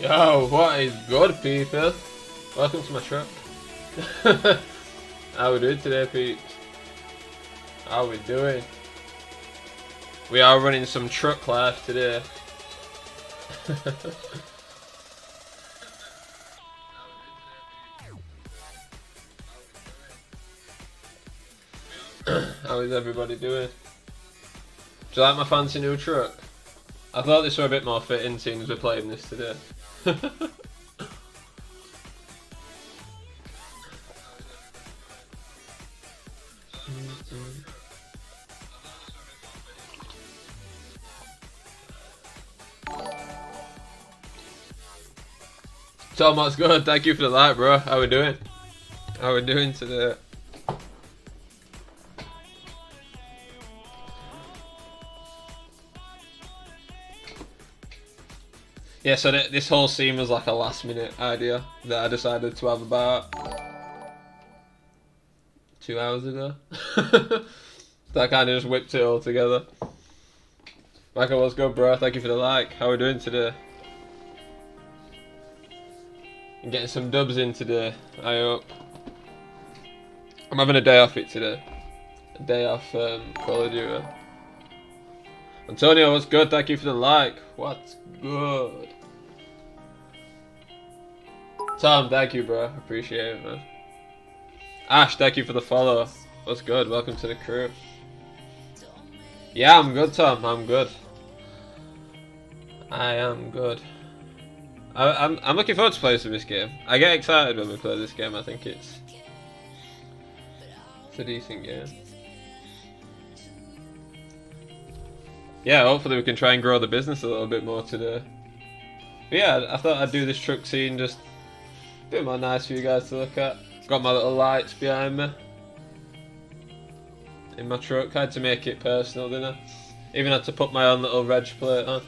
Yo, what is good, people? Welcome to my truck. How we doing today, peeps? How we doing? We are running some truck life today. How is everybody doing? Do you like my fancy new truck? I thought this were a bit more fitting seeing as we're playing this today. Tom, what's good? Thank you for the like, bro. How we doing? How we doing today? Yeah, so this whole scene was like a last minute idea that I decided to have about 2 hours ago. So I kind of just whipped it all together. Michael, what's good, bro? Thank you for the like. How we doing today? I'm getting some dubs in today, I hope. I'm having a day off it today. A day off Call of Duty. Antonio, what's good? Thank you for the like. What's good? Tom, thank you, bro. Appreciate it, man. Ash, thank you for the follow. What's good? Welcome to the crew. Yeah, I'm good, Tom. I'm good. I am good. I'm looking forward to playing some this game. I get excited when we play this game. I think it's a decent game. Yeah, hopefully we can try and grow the business a little bit more today. But yeah, I thought I'd do this truck scene just a bit more nice for you guys to look at. Got my little lights behind me. in my truck. I had to make it personal, didn't I? Even had to put my own little reg plate on.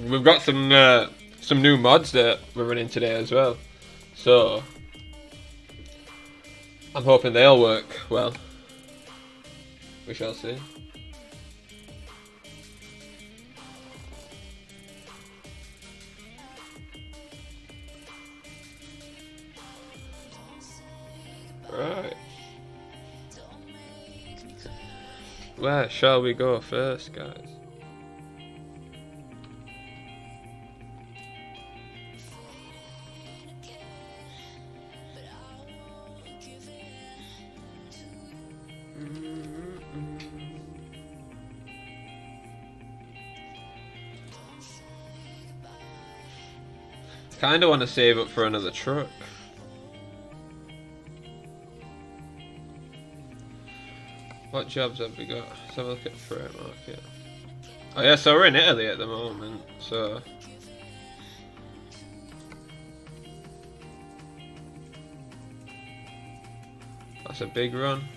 We've got some new mods that we're running today as well, so I'm hoping they'll work well. We shall see. Right. Where shall we go first, guys? Kinda want to save up for another truck. What jobs have we got? Let's have a look at the freight market. Oh yeah, so we're in Italy at the moment, so that's a big run.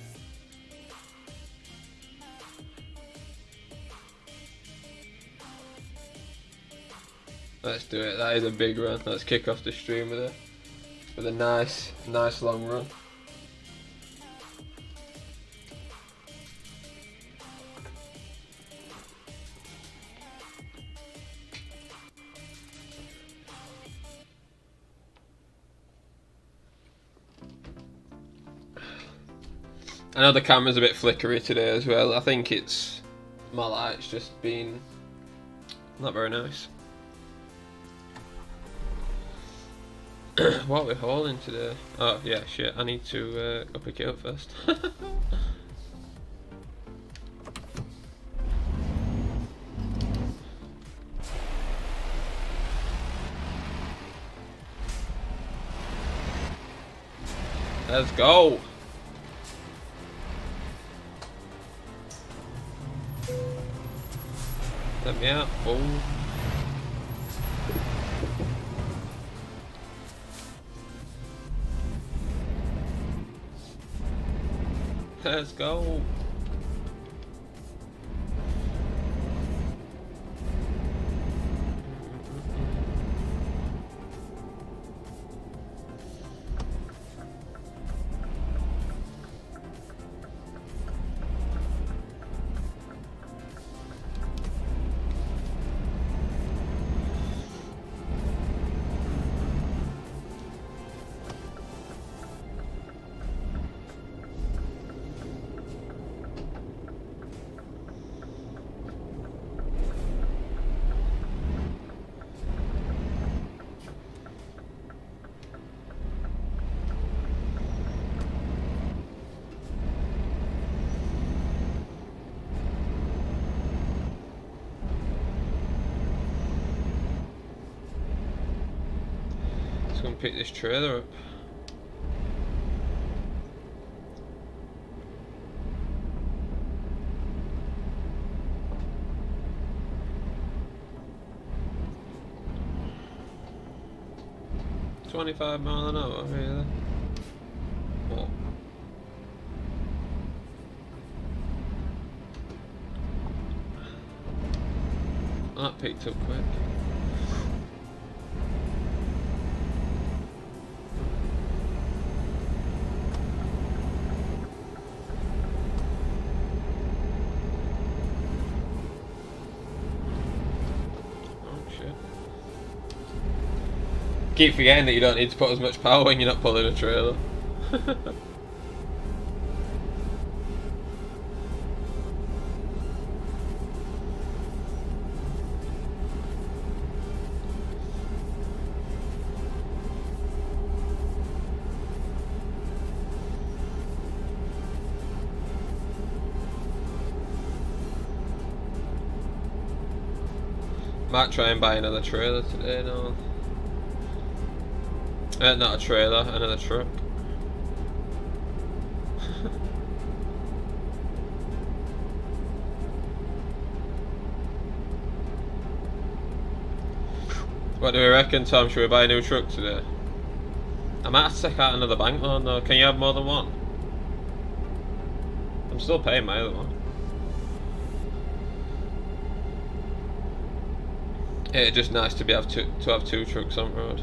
Let's do it. That is a big run. Let's kick off the stream with a nice long run. I know the camera's a bit flickery today as well. I think it's my light's just been not very nice. What are we hauling today? Oh yeah, shit, I need to go pick it up first. Let's go! Let me out. Oh. Let's go. Let's go and pick this trailer up. $25 miles an hour, really? What? That picked up quick. Keep forgetting that you don't need to put as much power when you're not pulling a trailer. Might try and buy another trailer today, no. Not a trailer, another truck. What do we reckon, Tom? Should we buy a new truck today? I might have to take out another bank loan though. Can you have more than one? I'm still paying my other one. It's just nice to have two trucks on road.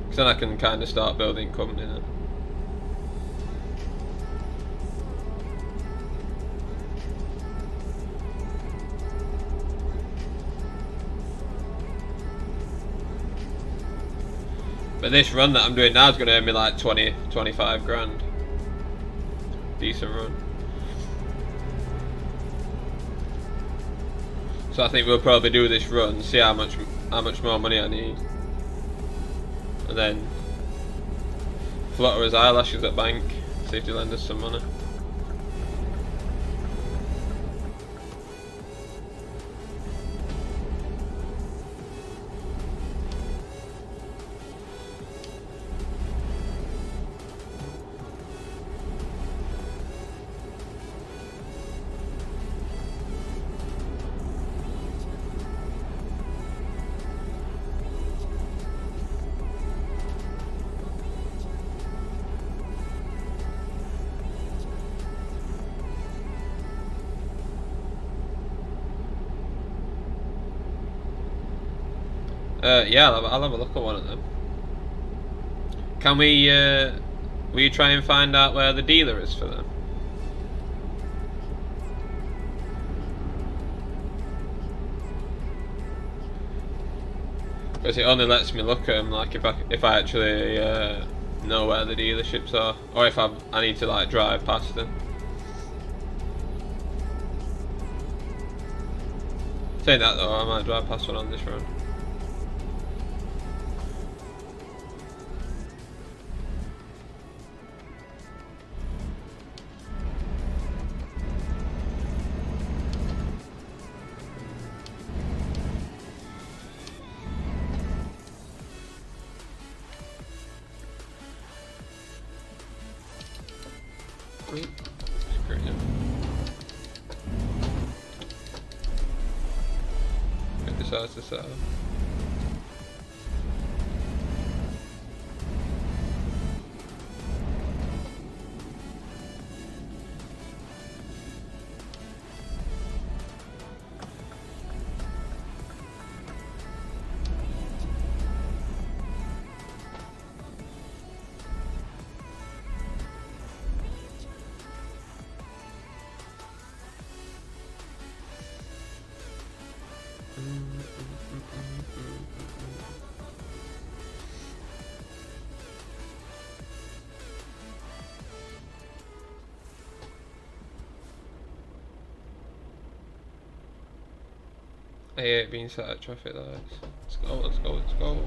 Because then I can kind of start building company then. But this run that I'm doing now is going to earn me like 20, 25 grand. Decent run. So I think we'll probably do this run, see how much more money I need, and then flutter his eyelashes at bank, see if they lend us some money. Yeah, I'll have a look at one of them. Can we, will you try and find out where the dealer is for them? Because it only lets me look at them, like if I actually know where the dealerships are, or if I need to like drive past them. Saying that though, I might drive past one on this road. Decides to set up. I hate being sat at traffic lights. Let's go, let's go, let's go.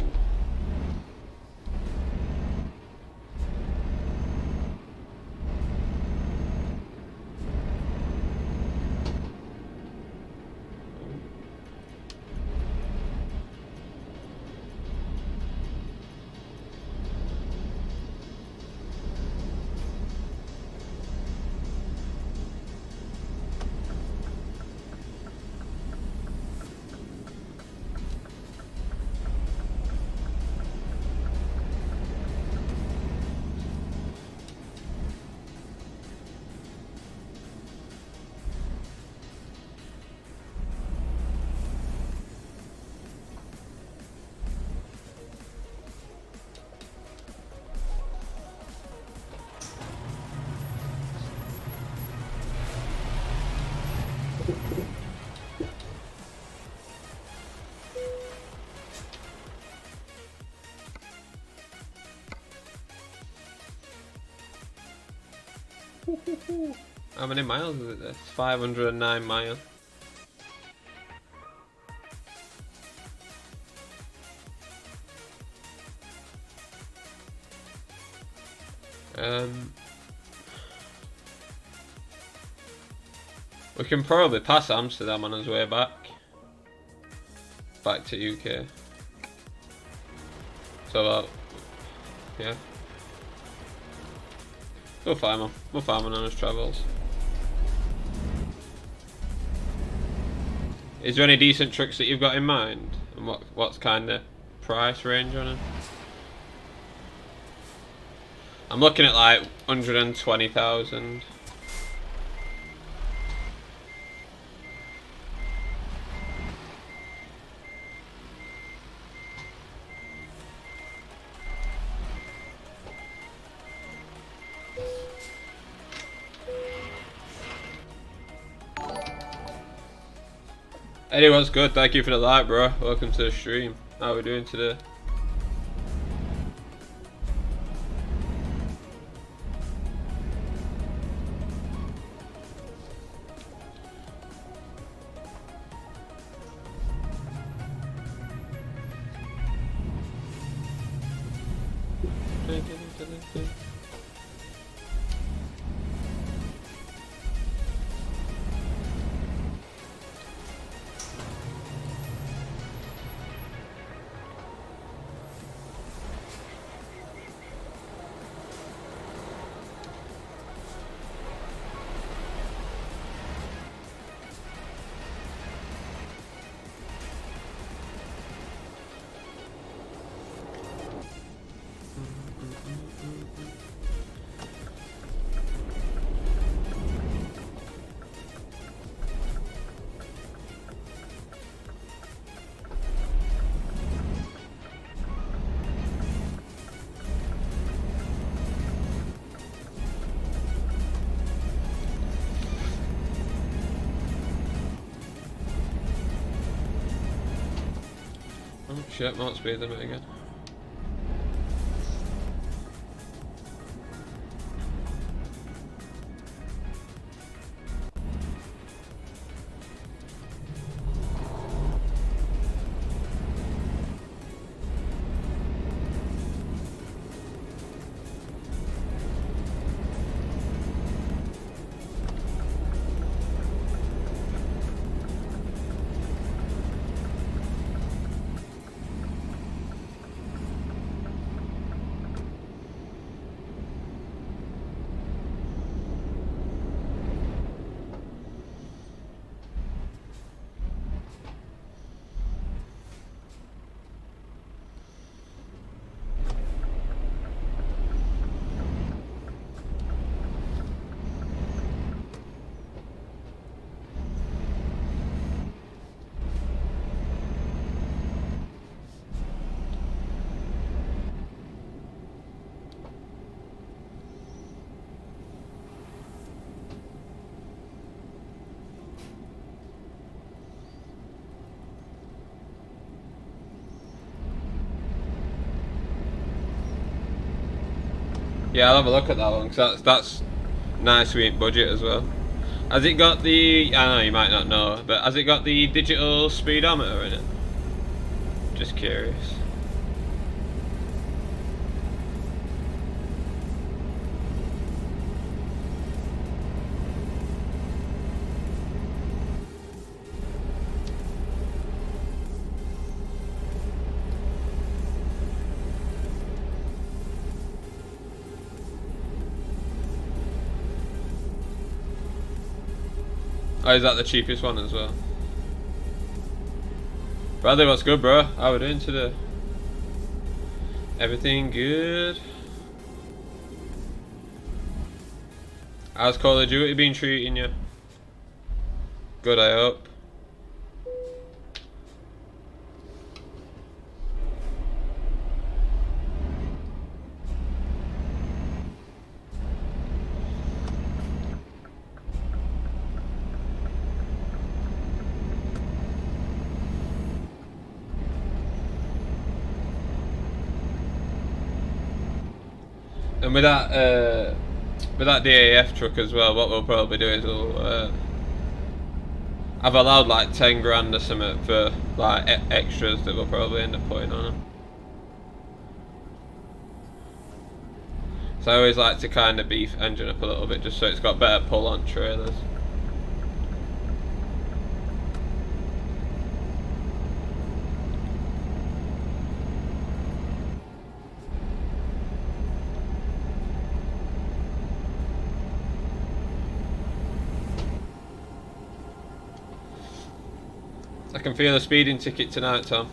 How many miles is it? This 509 miles. We can probably pass Amsterdam on his way back to UK. So yeah. We'll find him on his travels. Is there any decent trucks that you've got in mind? And what's kind of price range on them? I'm looking at like 120,000. Anyway, what's good? Thank you for the like, bro. Welcome to the stream. How are we doing today? Oh shit, might speed limit again. Yeah, I'll have a look at that one because that's nice sweet budget as well. Has it got the? I know you might not know, but has it got the digital speedometer in it? Just curious. Oh, is that the cheapest one as well? Bradley, what's good, bro? How we doing today? Everything good? How's Call of Duty been treating you? Good, I hope. And with that DAF truck as well, what we'll probably do is I've allowed like 10 grand or something for like extras that we'll probably end up putting on them. So I always like to kind of beef engine up a little bit just so it's got better pull on trailers. I can feel a speeding ticket tonight, Tom.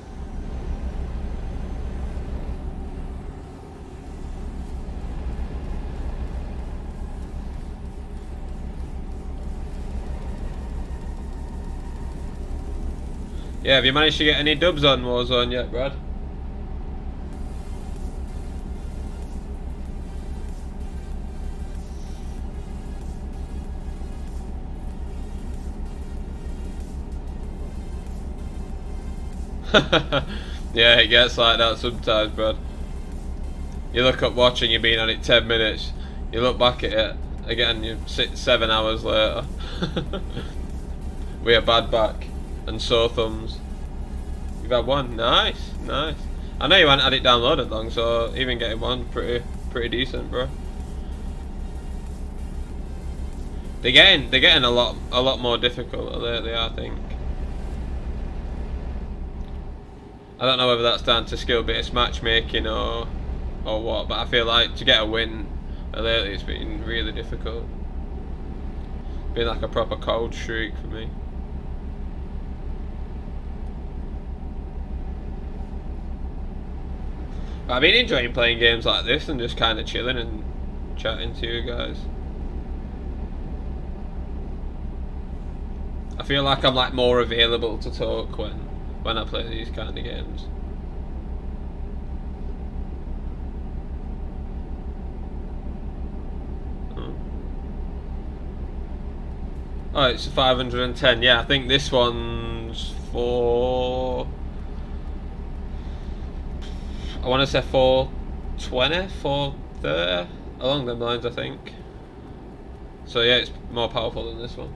Yeah, have you managed to get any dubs on Warzone yet, Brad? Yeah, it gets like that sometimes, Brad. You look up watching, you've been on it 10 minutes. You look back at it again, you sit 7 hours later. With a bad back and sore thumbs. You've had one, nice, nice. I know you hadn't had it downloaded long, so even getting one pretty decent, bro. They're getting a lot more difficult lately, I think. I don't know whether that's down to skill-based matchmaking or what, but I feel like to get a win lately it's been really difficult. Been like a proper cold streak for me. But I've been enjoying playing games like this and just kind of chilling and chatting to you guys. I feel like I'm like more available to talk when I play these kind of games. Oh, it's 510. Yeah, I think this one's for... I want to say 420, 430, along them lines, I think. So yeah, it's more powerful than this one.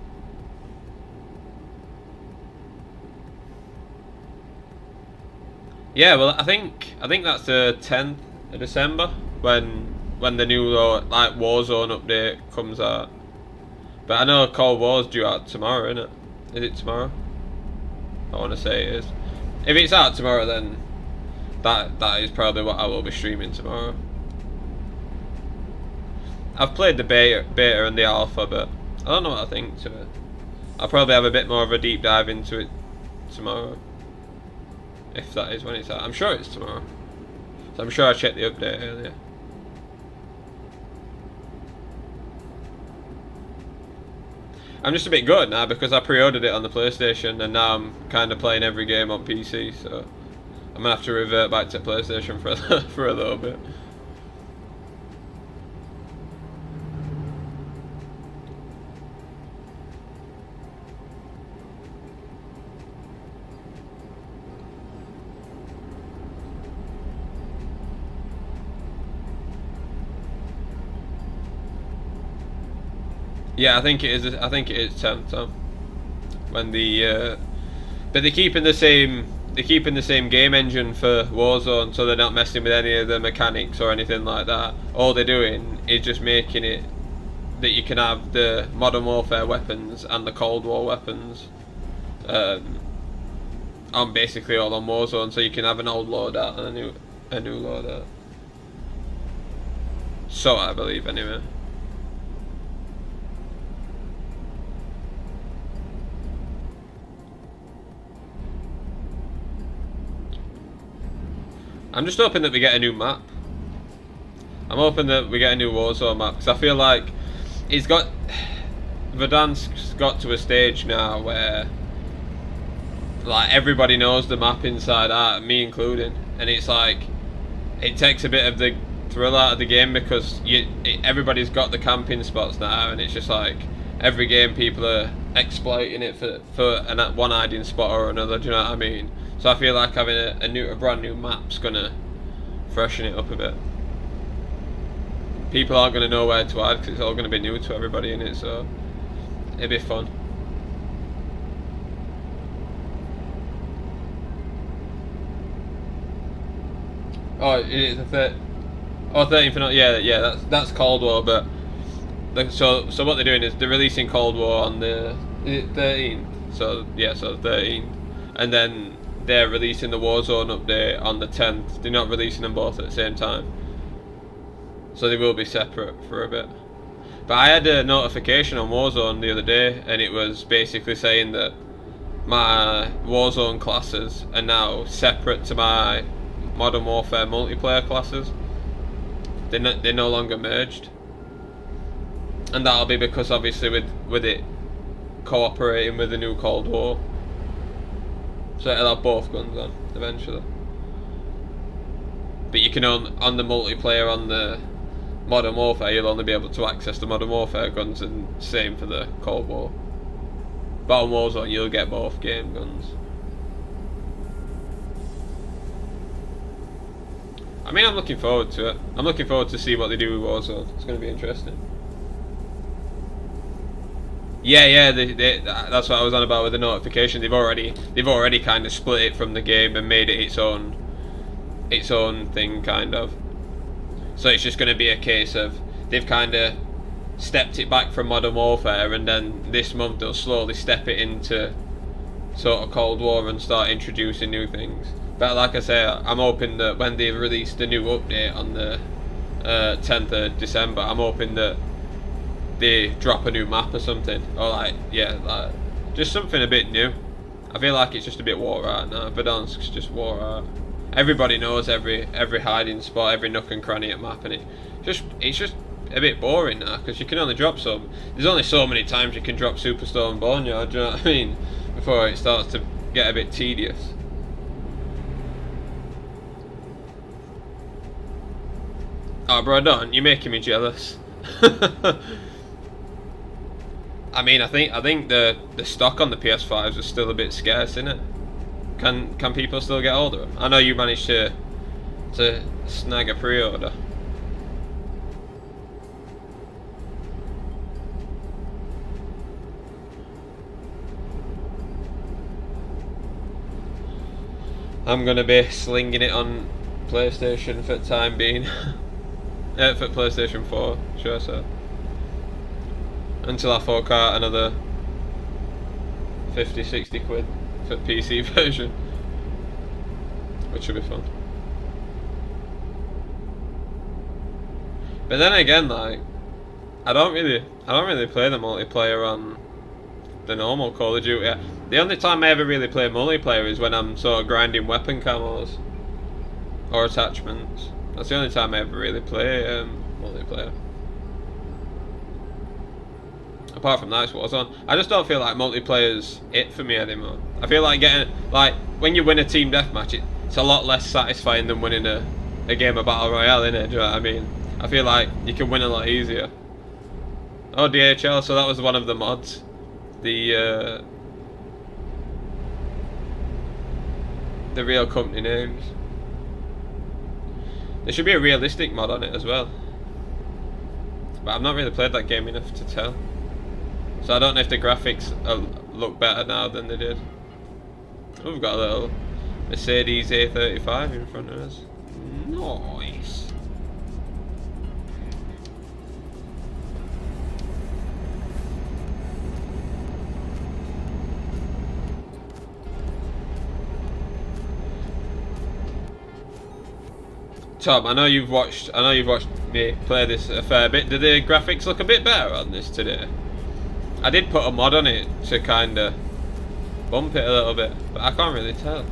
Yeah, well, I think that's the 10th of December when the new like Warzone update comes out. But I know Cold War's due out tomorrow, isn't it? Is it tomorrow? I want to say it is. If it's out tomorrow, then that is probably what I will be streaming tomorrow. I've played the beta and the alpha, but I don't know what I think to it. I'll probably have a bit more of a deep dive into it tomorrow. If that is when it's out. I'm sure it's tomorrow. So I'm sure I checked the update earlier. I'm just a bit good now because I pre-ordered it on the PlayStation and now I'm kind of playing every game on PC, so I'm going to have to revert back to PlayStation for a little bit. Yeah, I think it is. I think it is 10th, Tom. When the but they're keeping the same game engine for Warzone, so they're not messing with any of the mechanics or anything like that. All they're doing is just making it that you can have the Modern Warfare weapons and the Cold War weapons on basically all on Warzone, so you can have an old loadout and a new loadout. So I believe, anyway. I'm just hoping that we get a new map. I'm hoping that we get a new Warzone map because I feel like Verdansk's got to a stage now where like everybody knows the map inside out, me including, and it's like it takes a bit of the thrill out of the game because everybody's got the camping spots now, and it's just like every game people are exploiting it for one hiding spot or another. Do you know what I mean? So I feel like having a brand new map's gonna freshen it up a bit. People aren't gonna know where to hide because it's all gonna be new to everybody in it, so it'll be fun. Oh, it is a 13th for not. Yeah, that's Cold War, but so what they're doing is they're releasing Cold War on the 13th. So yeah, so the 13th, and then they're releasing the Warzone update on the 10th. They're not releasing them both at the same time, so they will be separate for a bit. But I had a notification on Warzone the other day, and it was basically saying that my Warzone classes are now separate to my Modern Warfare multiplayer classes. They're no longer merged, and that'll be because obviously with it cooperating with the new Cold War, so it'll have both guns on eventually. But you can on the multiplayer on the Modern Warfare, you'll only be able to access the Modern Warfare guns, and same for the Cold War. But on Warzone, you'll get both game guns. I mean, I'm looking forward to it. I'm looking forward to see what they do with Warzone. It's going to be interesting. Yeah, that's what I was on about with the notification. They've already kind of split it from the game and made it its own thing, kind of. So it's just going to be a case of they've kind of stepped it back from Modern Warfare, and then this month they'll slowly step it into sort of Cold War and start introducing new things. But like I say, I'm hoping that when they've released the new update on the 10th of December, I'm hoping that they drop a new map or something, or like just something a bit new. I feel like it's just a bit wore out now. Verdansk's just wore out. Everybody knows every hiding spot, every nook and cranny at map, and it's just a bit boring now, because you can only drop some. There's only so many times you can drop Superstore and Boneyard, do you know what I mean? Before it starts to get a bit tedious. Oh, bro, don't. You're making me jealous. I mean, I think the stock on the PS5s is still a bit scarce, isn't it? Can people still get hold of them? I know you managed to snag a pre-order. I'm gonna be slinging it on PlayStation for the time being. For PlayStation 4, sure, so. Until I fork out another 50-60 quid for PC version, which will be fun. But then again, like, I don't really play the multiplayer on the normal Call of Duty. The only time I ever really play multiplayer is when I'm sort of grinding weapon camos or attachments. That's the only time I ever really play multiplayer. Apart from that, it's Warzone. I just don't feel like multiplayer's it for me anymore. I feel like when you win a team deathmatch, it's a lot less satisfying than winning a game of Battle Royale, innit? Do you know what I mean? I feel like you can win a lot easier. Oh, DHL, so that was one of the mods. The real company names. There should be a realistic mod on it as well. But I've not really played that game enough to tell. So I don't know if the graphics look better now than they did. Oh, we've got a little Mercedes A35 in front of us. Nice. Tom, I know you've watched me play this a fair bit. Do the graphics look a bit better on this today? I did put a mod on it to kind of bump it a little bit, but I can't really tell.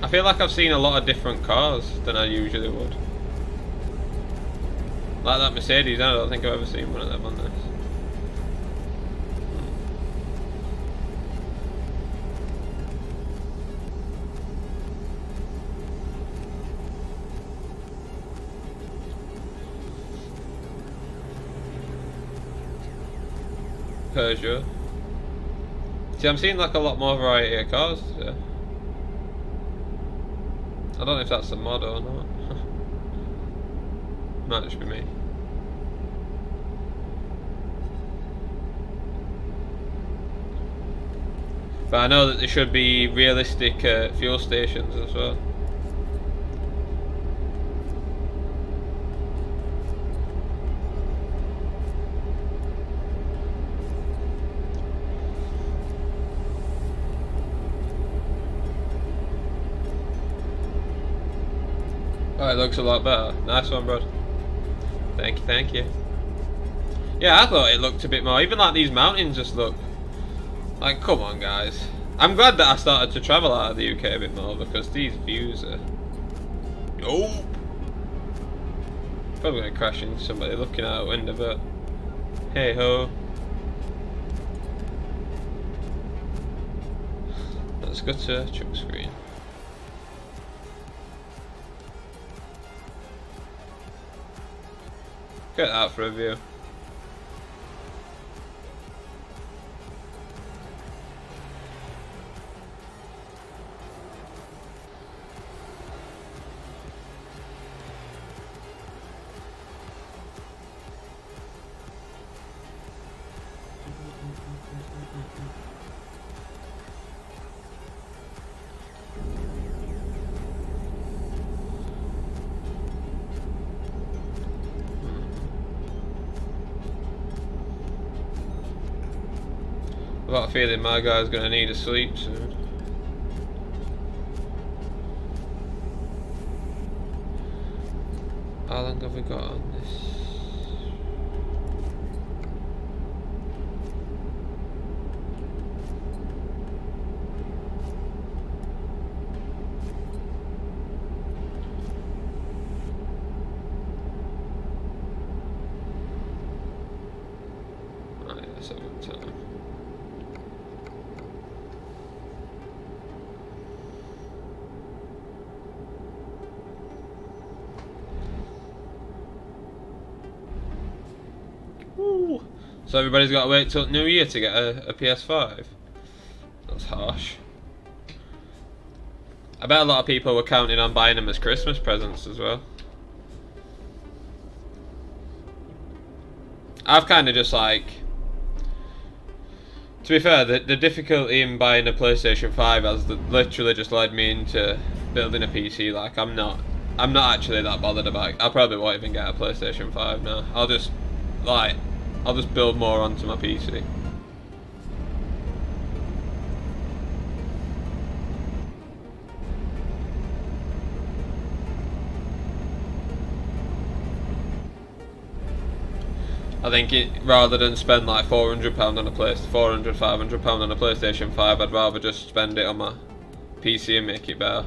I feel like I've seen a lot of different cars than I usually would. Like that Mercedes, I don't think I've ever seen one of them on this. Peugeot. See, I'm seeing like a lot more variety of cars today. I don't know if that's a mod or not. Might just be me. But I know that there should be realistic fuel stations as well. Oh, it looks a lot better. Nice one, bro. Thank you. Yeah, I thought it looked a bit more. Even like these mountains just look Like, come on, guys. I'm glad that I started to travel out of the UK a bit more because these views are. Oh! Probably gonna crash into somebody looking out a window, but hey ho. Let's go to truck screen. Get that for a view. I've got a feeling my guy's gonna need a sleep soon. How long have we got on this? Oh yeah, that's a good time. Woo. So everybody's got to wait till New Year to get a PS5? That's harsh. I bet a lot of people were counting on buying them as Christmas presents as well. I've kind of just like... To be fair, the difficulty in buying a PlayStation 5 has literally just led me into building a PC. Like, I'm not actually that bothered about it. I probably won't even get a PlayStation 5 now. I'll just build more onto my PC. I think rather than spend like £400 on a £500 on a PlayStation 5, I'd rather just spend it on my PC and make it better.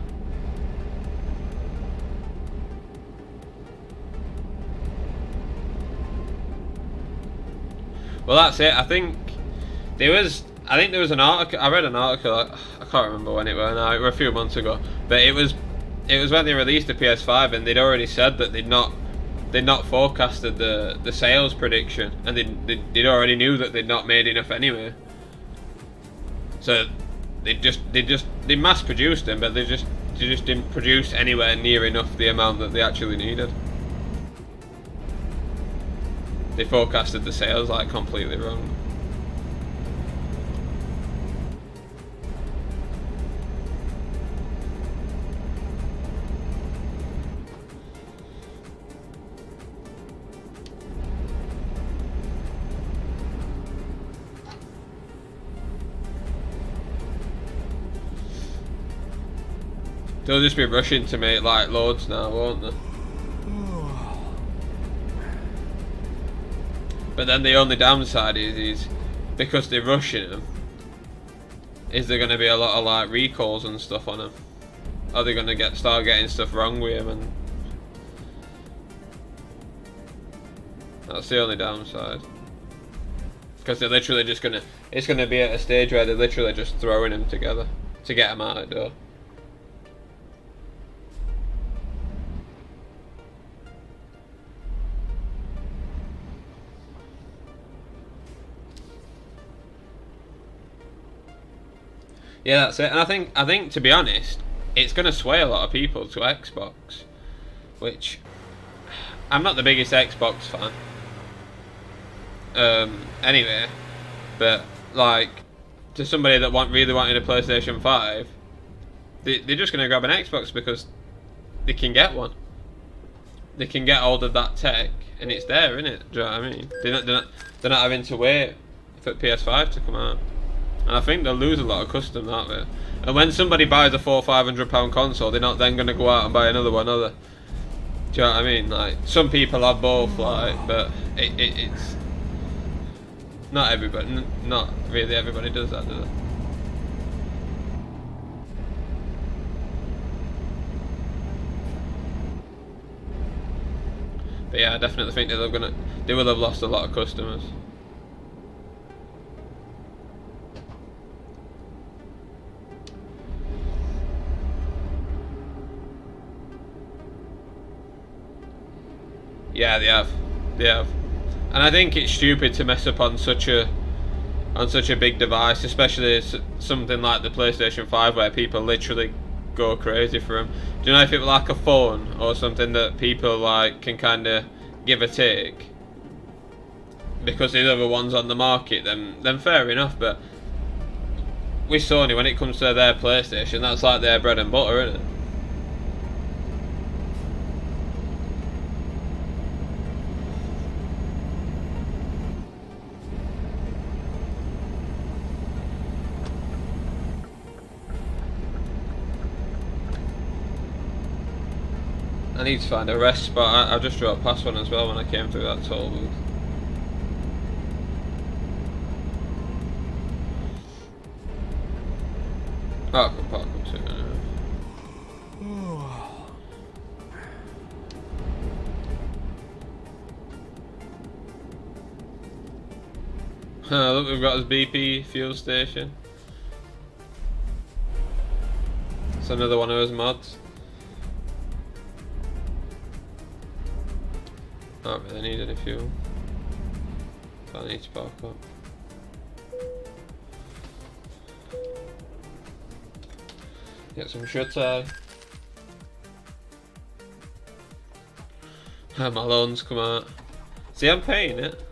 Well, that's it. I think there was an article. I read an article. I can't remember when it was now. It was a few months ago, but it was when they released the PS5, and they'd already said that they'd not forecasted the sales prediction, and they'd already knew that they'd not made enough anyway. So they mass produced them, but they just didn't produce anywhere near enough the amount that they actually needed. They forecasted the sales like completely wrong. They'll just be rushing to make like loads now, won't they? But then the only downside is because they're rushing them, is there going to be a lot of like recalls and stuff on them? Are they going to start getting stuff wrong with them? And that's the only downside. Because they're literally just it's going to be at a stage where they're literally just throwing them together to get them out the door. Yeah, that's it. And I think to be honest, it's going to sway a lot of people to Xbox, which I'm not the biggest Xbox fan. Anyway, but like to somebody that really wanted a PlayStation 5, they're just going to grab an Xbox because they can get one. They can get hold of that tech, and it's there, isn't it? Do you know what I mean? They're not having to wait for PS5 to come out. And I think they'll lose a lot of custom that way. And when somebody buys a £400-500 console, they're not then going to go out and buy another one, are they? Do you know what I mean? Like, some people have both, like, but it's... Not everybody, not really everybody does that, does it? But yeah, I definitely think they will have lost a lot of customers. Yeah, they have. They have. And I think it's stupid to mess up on such a big device, especially something like the PlayStation 5, where people literally go crazy for them. Do you know, if it were like a phone or something that people like can kind of give or take, because there's other ones on the market, then fair enough. But with Sony, when it comes to their PlayStation, that's like their bread and butter, isn't it? I need to find a rest spot. I just drove past one as well when I came through that toll booth. Oh, I can park up to it now. Look, we've got this BP fuel station. It's another one of those mods. I don't really need any fuel. I need to park up. Get some shuttle. My loans come out. See, I'm paying it.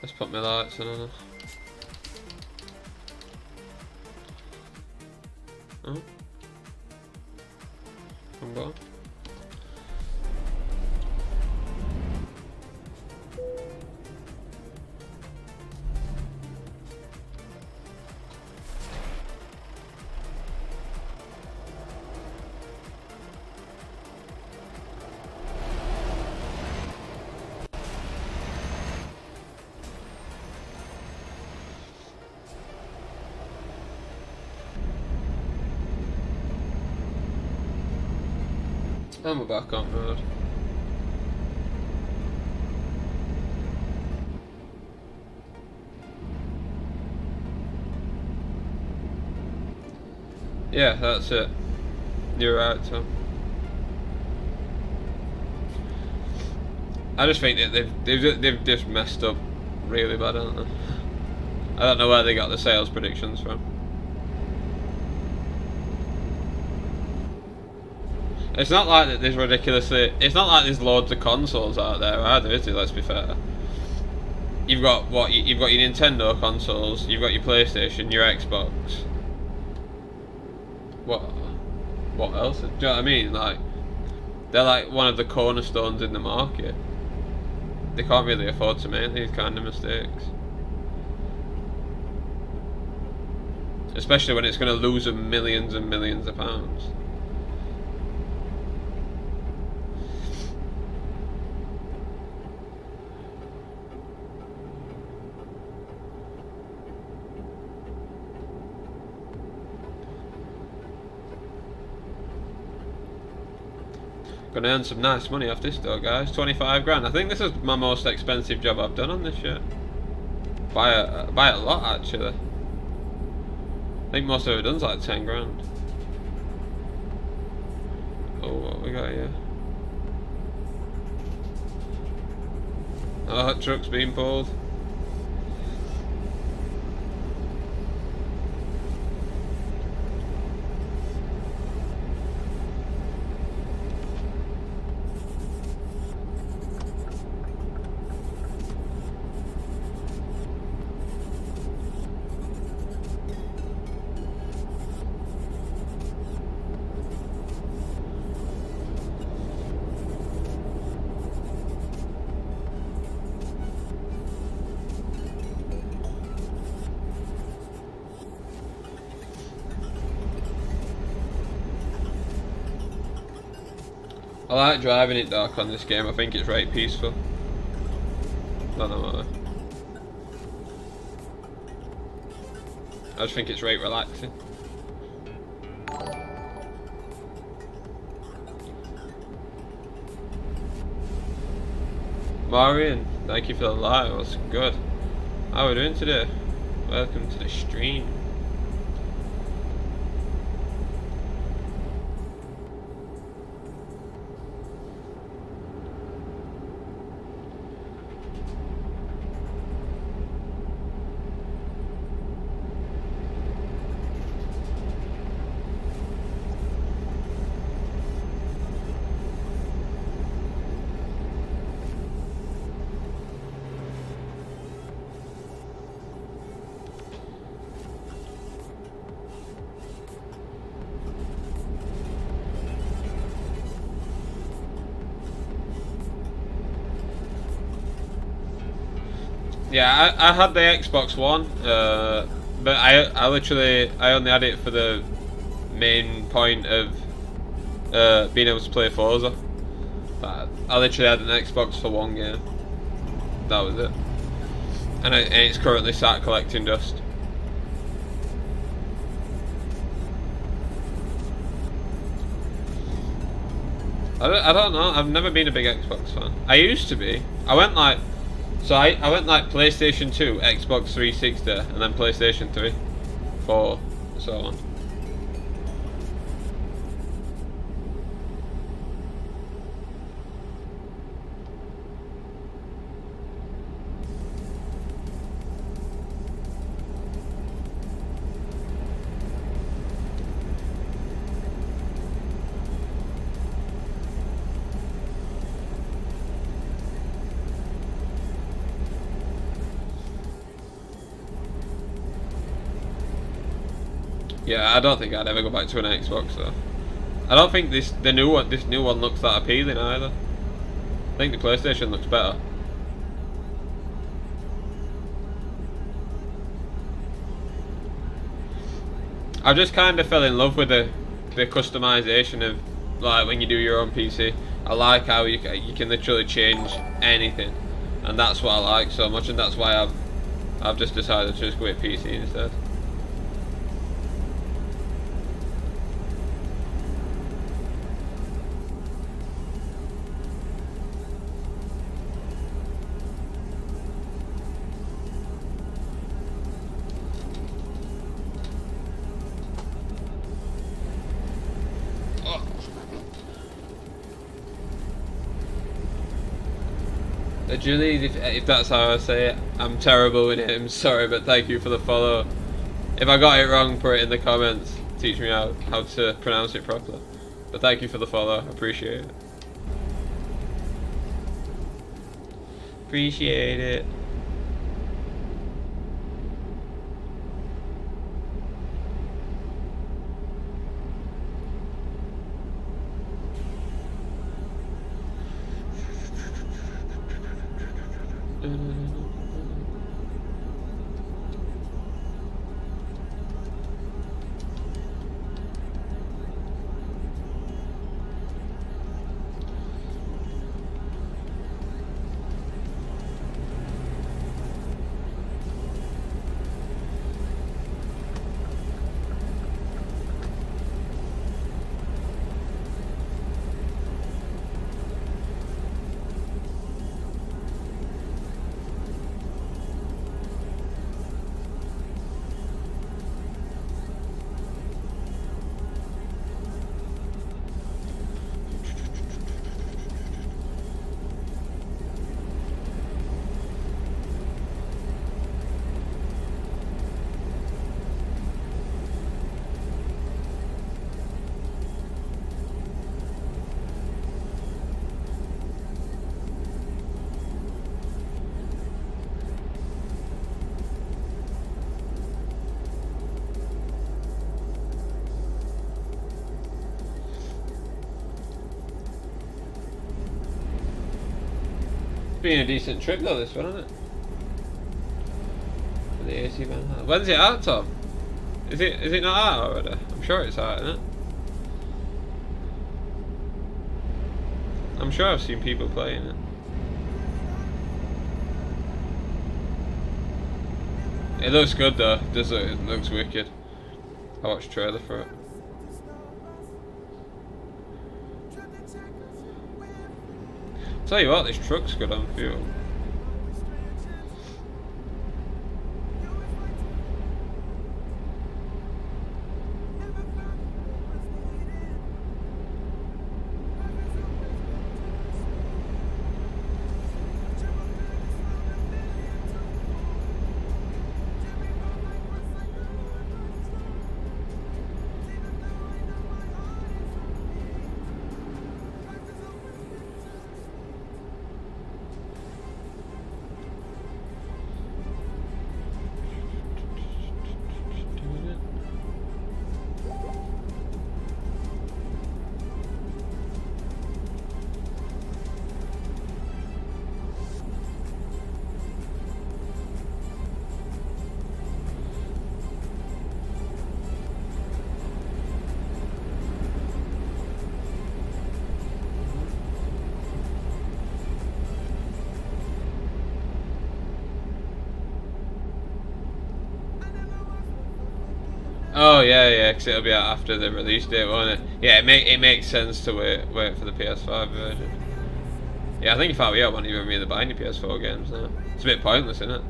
Let's put my lights on. Oh. Come on. And we're back on road. Yeah, that's it. You're right, Tom. I just think that they've just messed up really bad, haven't they? I don't know where they got the sales predictions from. It's not like that there's ridiculously... It's not like there's loads of consoles out there either, is it? Let's be fair. You've got what? You've got your Nintendo consoles, you've got your PlayStation, your Xbox. What else? Do you know what I mean? Like, they're like one of the cornerstones in the market. They can't really afford to make these kind of mistakes. Especially when it's going to lose them millions and millions of pounds. Gonna earn some nice money off this though, guys. 25 grand. I think this is my most expensive job I've done on this shit. By a lot, actually. I think most of it done's like 10 grand. Oh, what we got here? Oh, that truck's being pulled. I like driving it dark on this game. I think it's right peaceful. Don't know why. I just think it's right relaxing. Marion, thank you for the live. What's good? How are we doing today? Welcome to the stream. Yeah, I had the Xbox One, but I literally only had it for the main point of being able to play Forza. I literally had an Xbox for one game. That was it, and it's currently sat collecting dust. I don't know. I've never been a big Xbox fan. I used to be. I went like PlayStation 2, Xbox 360, and then PlayStation 3, 4, so on. Yeah, I don't think I'd ever go back to an Xbox though. I don't think this new one looks that appealing either. I think the PlayStation looks better. I just kind of fell in love with the customization of like when you do your own PC. I like how you can literally change anything, and that's what I like so much, and that's why I've just decided to just go with PC instead. Julie, if that's how I say it, I'm terrible with names, sorry, but thank you for the follow. If I got it wrong, put it in the comments, teach me how to pronounce it properly. But thank you for the follow, appreciate it. Appreciate it. Been a decent trip though, this one, hasn't it? For the AC van. When's it out, Tom? Is it not out already? I'm sure it's out, isn't it? I'm sure I've seen people playing it. It looks good though. It looks wicked. I watched a trailer for it. Tell you what, this truck's good on fuel. Oh yeah, because it'll be out after the release date, won't it? Yeah, it makes sense to wait for the PS5 version. Yeah, I think if I were you, I wouldn't even really buy any PS4 games now. It's a bit pointless, isn't it?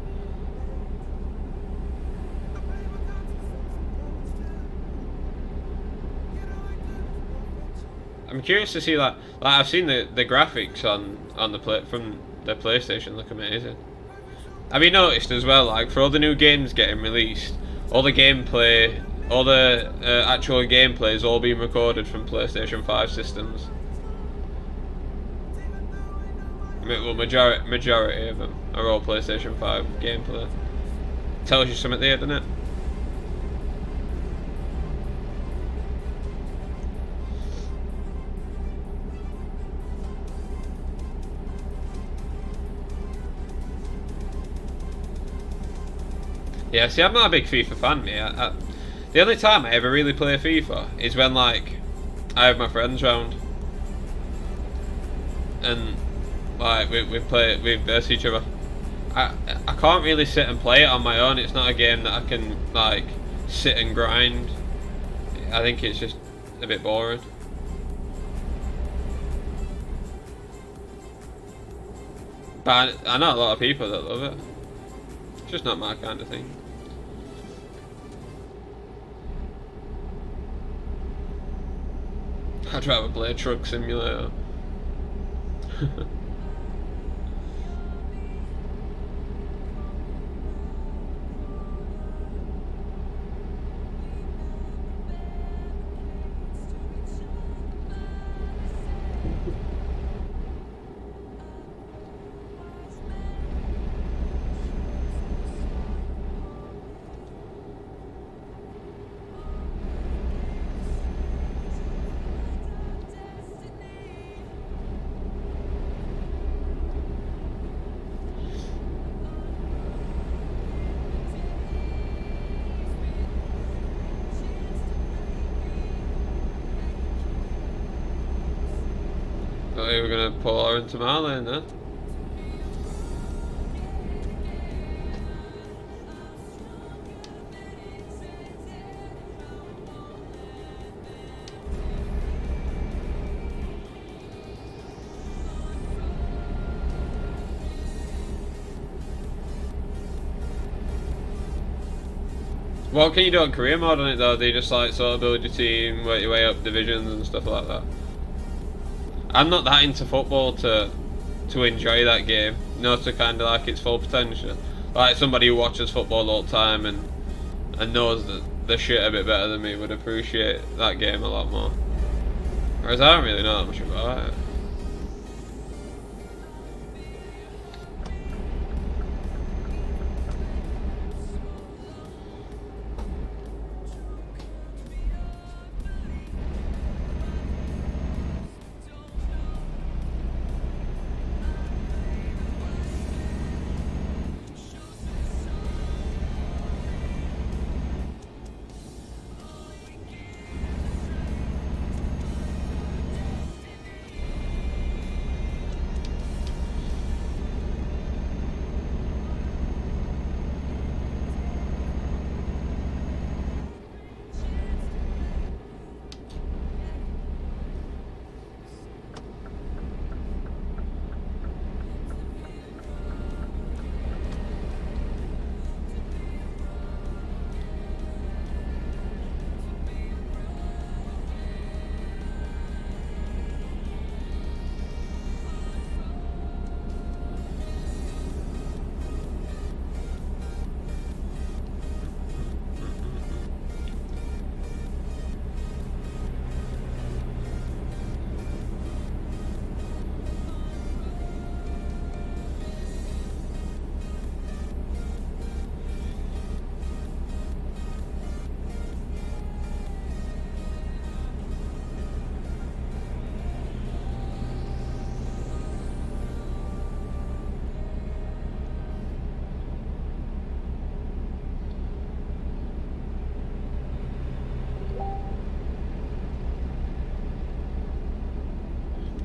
I'm curious to see like I've seen the graphics on the from the PlayStation look amazing. Have you noticed as well, like for all the new games getting released, all the gameplay, all the actual gameplay is all being recorded from PlayStation 5 systems. Well, majority of them are all PlayStation 5 gameplay. Tells you something there, doesn't it? Yeah, see, I'm not a big FIFA fan, mate. The only time I ever really play FIFA is when, like, I have my friends round. And, like, we verse each other. I can't really sit and play it on my own. It's not a game that I can, like, sit and grind. I think it's just a bit boring. But I know a lot of people that love it. It's just not my kind of thing. I'd rather play a truck simulator. Thought you were gonna pull her into my lane then. What can you do on career mode on it though? Do you just like sort of build your team, work your way up divisions and stuff like that? I'm not that into football to enjoy that game, you know, to kind of like its full potential. Like somebody who watches football all the time and knows the shit a bit better than me would appreciate that game a lot more. Whereas I don't really know that much about it.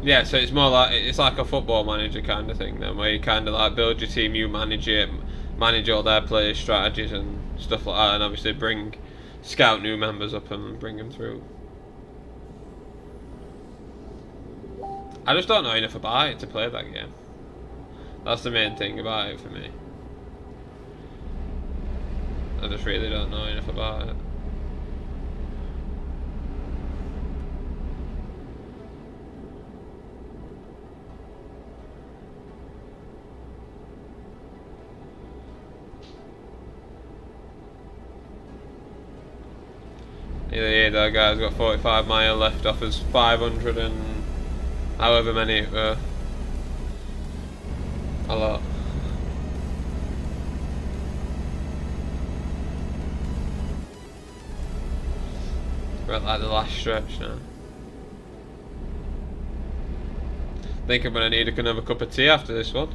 Yeah, so it's more like it's like a football manager kind of thing then, where you kind of like build your team, you manage it, manage all their players' strategies and stuff like that, and obviously scout new members up and bring them through. I just don't know enough about it to play that game. That's the main thing about it for me. I just really don't know enough about it. Yeah, that guy's got 45 mile left off his 500 and however many it were. A lot. We're at like the last stretch now. Think I'm gonna need another cup of tea after this one.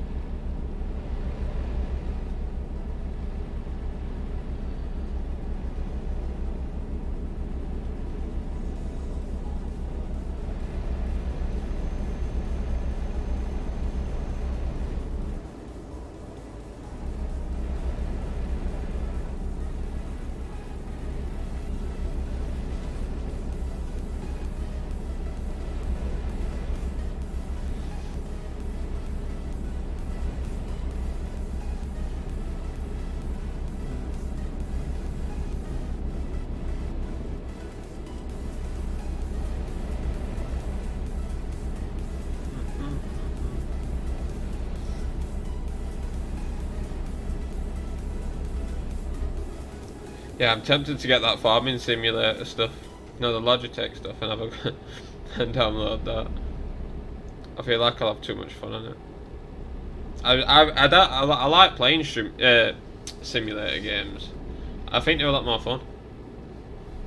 Yeah, I'm tempted to get that farming simulator stuff, you know, the Logitech stuff, and have a and download that. I feel like I'll have too much fun on it. I like playing simulator games. I think they're a lot more fun.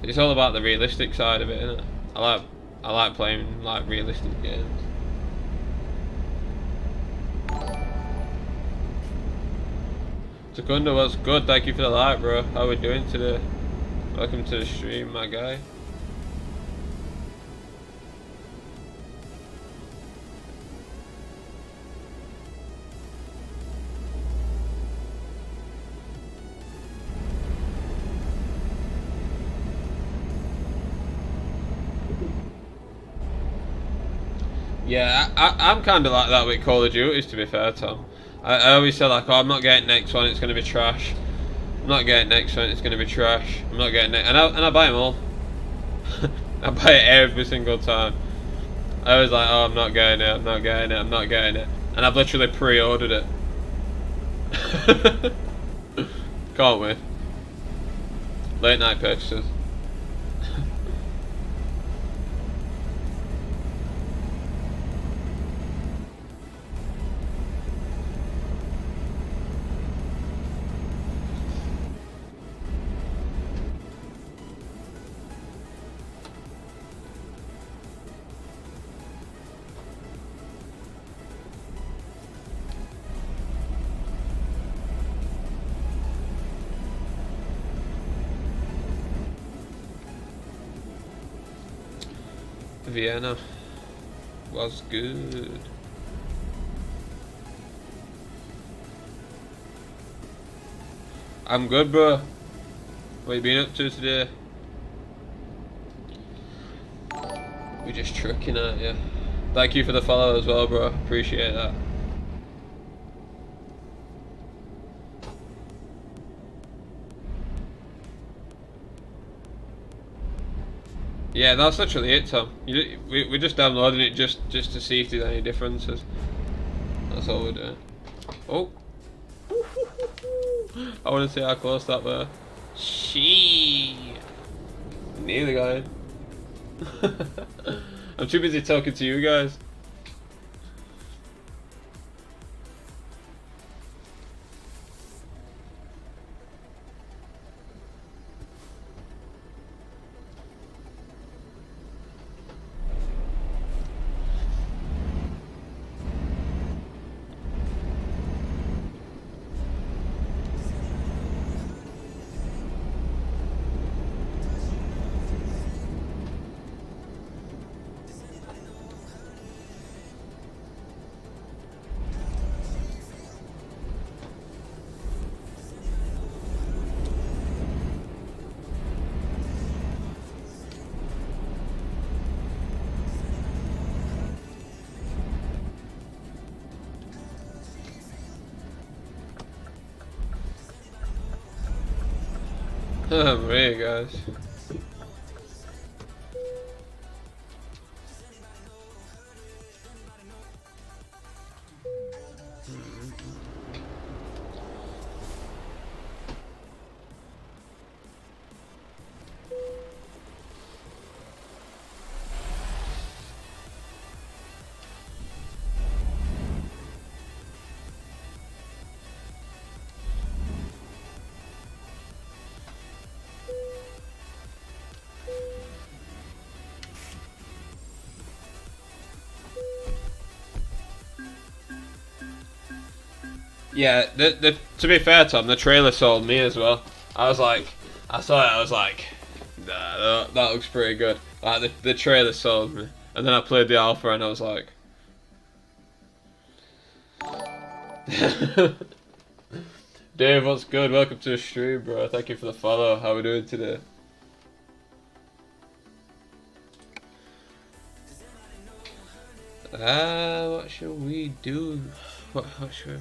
It's all about the realistic side of it, isn't it? I like playing like realistic games. Secunda, what's good? Thank you for the like, bro. How we doing today? Welcome to the stream, my guy. Yeah, I'm kind of like that with Call of Duty, to be fair, Tom. I always say like, oh, I'm not getting next one, it's going to be trash. I'm not getting next one, it's going to be trash. I'm not getting next, and I buy them all. I buy it every single time. I was like, oh, I'm not getting it, I'm not getting it, I'm not getting it, and I've literally pre-ordered it. Can't wait. Late night purchases. Vienna was good. I'm good, bro. What you been up to today? We're just trucking at you. Thank you for the follow as well, bro. Appreciate that. Yeah, that's literally it, Tom. We're just downloading it just to see if there's any differences. That's all we're doing. Oh. I want to see how close that were. Shee. Nearly got it. I'm too busy talking to you guys. There you guys. Yeah, to be fair, Tom, the trailer sold me as well. I saw it, I was like, nah, that looks pretty good. Like, the trailer sold me. And then I played the alpha and I was like... Dave, what's good? Welcome to the stream, bro. Thank you for the follow. How are we doing today? What should we do? What should...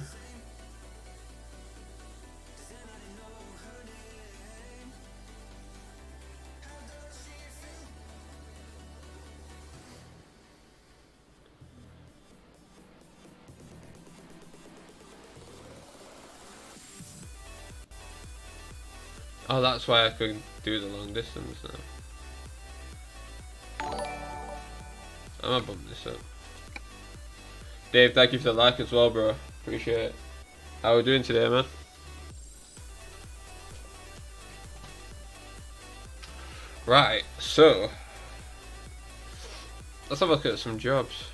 Oh, that's why I couldn't do the long distance now. I'm gonna bump this up. Dave, thank you for the like as well, bro. Appreciate it. How are we doing today, man? Right, so let's have a look at some jobs.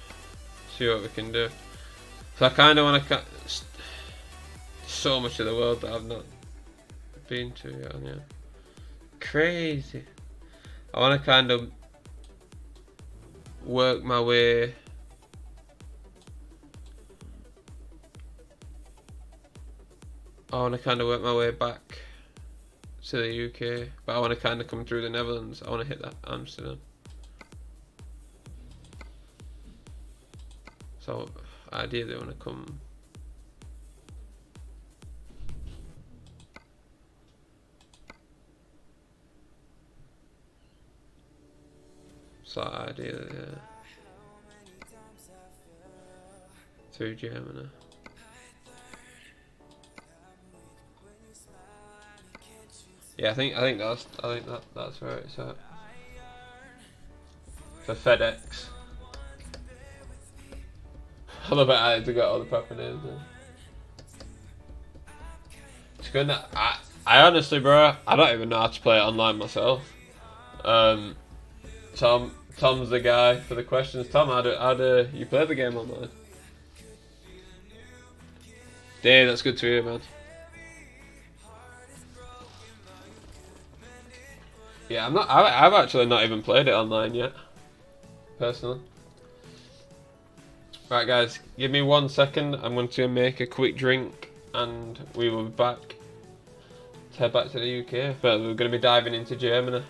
See what we can do. So I kind of want to so much of the world that I've not been to yet. Yeah. Crazy. I want to kind of work my way. I want to kind of work my way back to the UK, but I want to kind of come through the Netherlands. I want to hit that Amsterdam. So ideally I want to come. So ideally, yeah. Through Germany. Yeah, I think that's where it's at. For FedEx. I love it. I had to get all the proper names in. It's good. I honestly, bro, I don't even know how to play it online myself. Tom's the guy for the questions. Tom, how do you play the game online? Dave, that's good to hear, man. Yeah, I've actually not even played it online yet, personally. Right, guys, give me 1 second. I'm going to make a quick drink, and we will be back to head back to the UK. But we're going to be diving into Germany.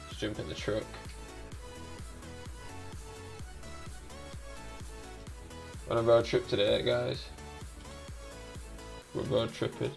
Let's jump in the truck. On a road trip today, guys. We're road tripping.